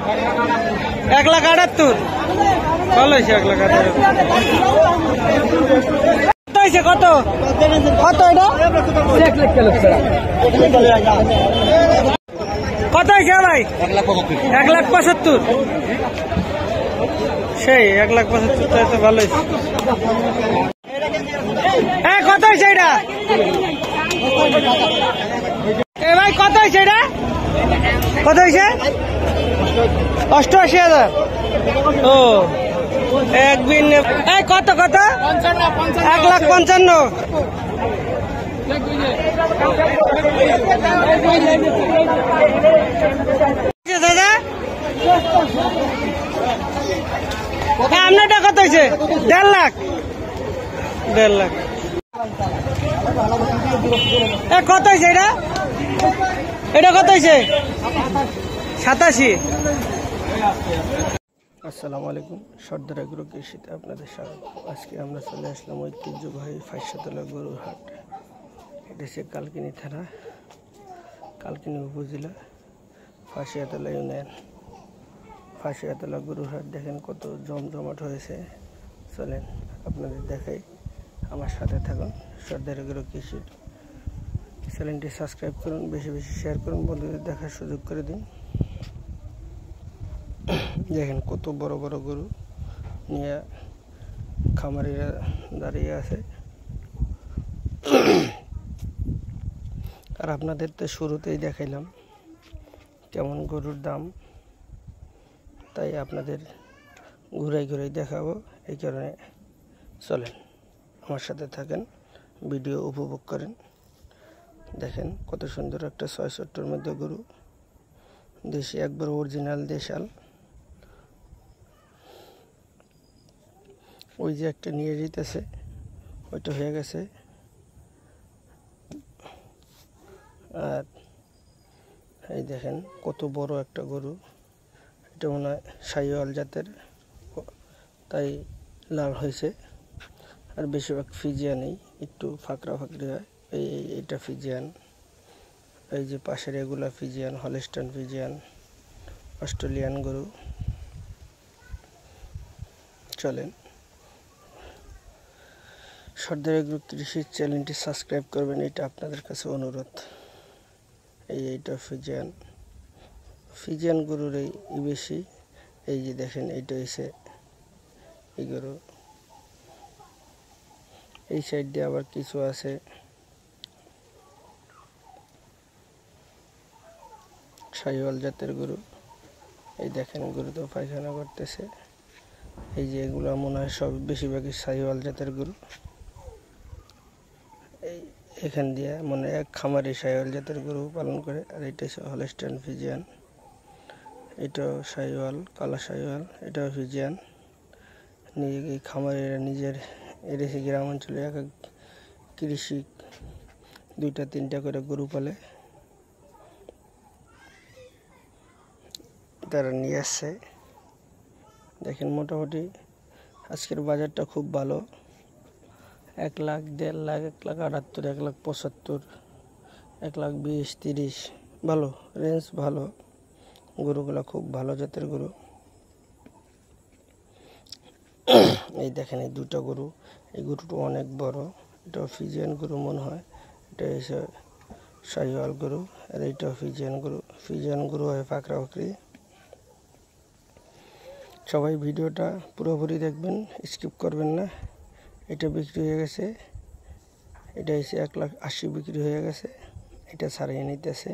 1,78,000 ভালো হয়েছে। 1,78,000 কত হয়েছে? কত কত এটা কত হয়েছে ভাই? 1,75,000 সেই 1,75,000 তো ভালো হয়েছে। হ্যাঁ কত হয়েছে এটা? এ ভাই কত হয়েছে এটা? কত হয়েছে? 88,000। ও একদিন কত কত? 1,55,000। দাদা আপনারটা কত হয়েছে? 1.5 লাখ। 1.5 লাখ। কত হয়েছে এটা? এটা কত হয়েছে? 87। আসসালামু আলাইকুম, সর্দার এগ্রো কৃষিতে আপনাদের স্বাগত। আজকে আমরা চলে আসলাম ঐতিহ্যবাহী ফাঁসিয়াতলা গরুর হাট। এটা হচ্ছে কালকিনি থানা, কালকিনি উপজেলা, ফাঁসিয়াতলা ইউনিয়ন। ফাঁসিয়াতলা গরুর হাট দেখেন কত জমজমাট হয়েছে। চলেন আপনাদের দেখাই, আমার সাথে থাকুন। সর্দার এগ্রো কৃষির চ্যানেলটি সাবস্ক্রাইব করুন, বেশি বেশি শেয়ার করুন, বন্ধুদের দেখার সুযোগ করে দিন। দেখেন কত বড় বড় গরু নিয়ে খামারিরা দাঁড়িয়ে আছে। আর আপনাদের তো শুরুতেই দেখাইলাম কেমন গরুর দাম, তাই আপনাদের ঘুরাই ঘুরাই দেখাবো। এই কারণে চলেন আমার সাথে থাকেন, ভিডিও উপভোগ করেন। দেখেন কত সুন্দর একটা 670-র মধ্যে গরু, দেশি একবার অরিজিনাল দেশাল। ওই যে একটা নিয়ে যেতেছে, ওইটা হয়ে গেছে। আর এই দেখেন কত বড় একটা গরু, এটা মনে হয় শাহিওয়াল জাতের, তাই লাল হয়েছে। আর বেশিরভাগ ফিজিয়ানই একটু ফাঁকড়া ফাঁকড়ি হয়। এইটা ফিজিয়ান, এই যে পাশের এগুলা ফিজিয়ান, হলস্টাইন ফিজিয়ান, অস্ট্রেলিয়ান গরু। চলেন সর্দার এগ্রো কৃষি চ্যানেলটি সাবস্ক্রাইব করবেন, এটা আপনাদের কাছে অনুরোধ। এইটা ফিজিয়ান, ফিজিয়ান গরুর এই বেশি। এই যে দেখেন এইটা হয়েছে এই গরু। এই সাইড দিয়ে আবার কিছু আছে শাহিওয়াল জাতের গরু। এই দেখেন গরু তো পায়খানা করতেছে। এই যে এগুলো মনে হয় সব বেশিরভাগই শাহিওয়াল জাতের গরু। এই এখান দিয়ে মনে হয় এক খামারি শাহিওয়াল জাতের গরু পালন করে। আর এটা হলস্টাইন ফিজিয়ান, এটাও শাহিওয়াল, কালা শাহিওয়াল, এটাও ফিজিয়ান। নিজে খামারিরা নিজের এদেশে গ্রাম অঞ্চলে এক এক কৃষি 2-3টা করে গরু পালে, তারা নিয়ে আসছে। দেখেন মোটামুটি আজকের বাজারটা খুব ভালো। 1 লাখ, 1.5 লাখ, 1,78,000, 1,75,000, 1,20,000, 30, ভালো রেঞ্জ, ভালো গরুগুলো, খুব ভালো জাতের গরু। এই দেখেন এই দুটো গরু, এই গরুটা অনেক বড়, এটা ফিজিয়ান গরু মনে হয়। এটা এসে শাহিওয়াল গরু, আর এইটাও ফিজিয়ান গরু। ফিজিয়ান গরু হয় ফাঁকড়া ফাঁকড়ি। সবাই ভিডিওটা পুরোপুরি দেখবেন, স্কিপ করবেন না। এটা বিক্রি হয়ে গেছে, এটা এসে 1,80,000 বিক্রি হয়ে গেছে। এটা ছাড়িয়ে নিতেছে।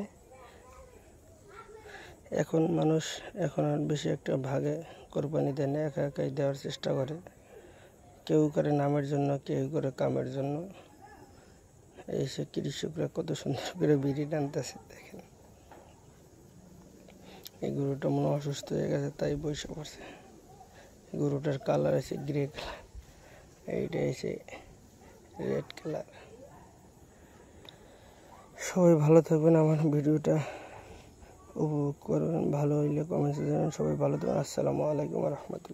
এখন মানুষ এখন আর বেশি একটা ভাগে কোরবানি দেয় না, একা একাই দেওয়ার চেষ্টা করে। কেউ করে নামের জন্য, কেউ করে কামের জন্য। এই সে কৃষকরা কত সুন্দর করে বিড়ি টানতেছে। দেখেন এই গরুটা মনে অসুস্থ হয়ে গেছে, তাই বসে পড়ছে। গরুটার কালার আছে গ্রে কালার, এইটা এসে রেড কালার। সবাই ভালো থাকবেন, আমার ভিডিওটা উপভোগ করবেন। ভালো হইলে কমেন্টে জানান। সবাই ভালো থাকবেন। আসসালামু আলাইকুম ওয়া রাহমাতুল্লাহ।